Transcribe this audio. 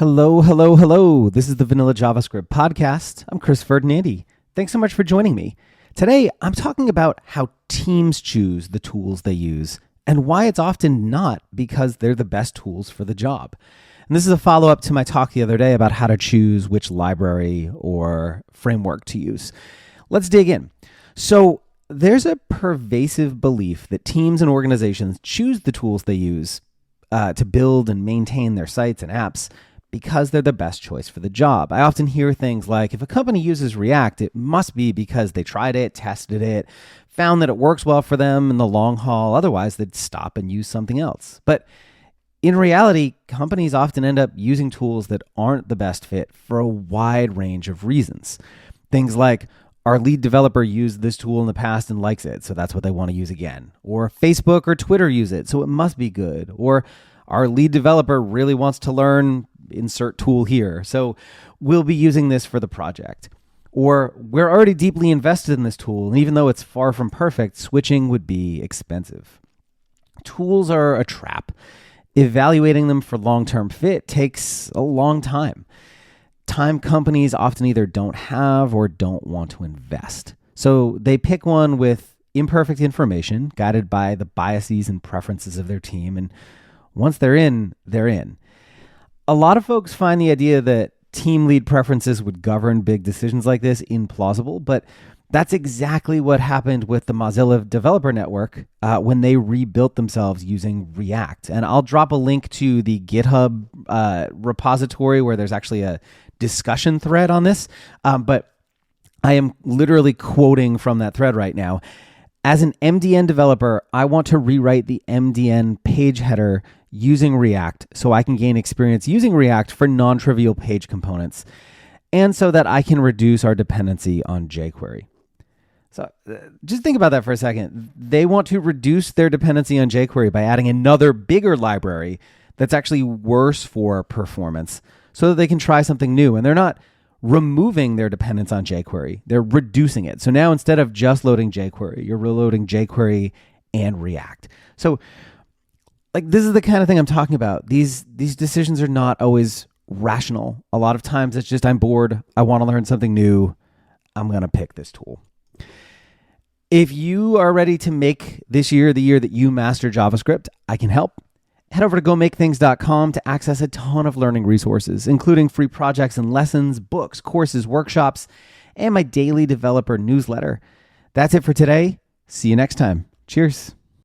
Hello, hello, hello. This is the Vanilla JavaScript podcast. I'm Chris Ferdinandi. Thanks so much for joining me. Today, I'm talking about how teams choose the tools they use and why it's often not because they're the best tools for the job. And this is a follow-up to my talk the other day about how to choose which library or framework to use. Let's dig in. So there's a pervasive belief that teams and organizations choose the tools they use to build and maintain their sites and apps because they're the best choice for the job. I often hear things like, if a company uses React, it must be because they tried it, tested it, found that it works well for them in the long haul. Otherwise, they'd stop and use something else. But in reality, companies often end up using tools that aren't the best fit for a wide range of reasons. Things like, our lead developer used this tool in the past and likes it, so that's what they want to use again. Or Facebook or Twitter use it, so it must be good. Or our lead developer really wants to learn insert tool here, so we'll be using this for the project. Or we're already deeply invested in this tool, and even though it's far from perfect, switching would be expensive. Tools are a trap. Evaluating them for long-term fit takes a long time. Time companies often either don't have or don't want to invest. So they pick one with imperfect information, guided by the biases and preferences of their team, and once they're in, they're in. A lot of folks find the idea that team lead preferences would govern big decisions like this implausible, but that's exactly what happened with the Mozilla Developer Network when they rebuilt themselves using React. And I'll drop a link to the GitHub repository where there's actually a discussion thread on this, but I am literally quoting from that thread right now. As an MDN developer, I want to rewrite the MDN page header using React so I can gain experience using React for non-trivial page components and so that I can reduce our dependency on jQuery. So just think about that for a second. They want to reduce their dependency on jQuery by adding another bigger library that's actually worse for performance so that they can try something new. And they're not removing their dependence on jQuery. They're reducing it. So now instead of just loading jQuery, you're reloading jQuery and React. So this is the kind of thing I'm talking about. These decisions are not always rational. A lot of times it's just, I'm bored. I want to learn something new. I'm going to pick this tool. If you are ready to make this year the year that you master JavaScript, I can help. Head over to gomakethings.com to access a ton of learning resources, including free projects and lessons, books, courses, workshops, and my daily developer newsletter. That's it for today. See you next time. Cheers.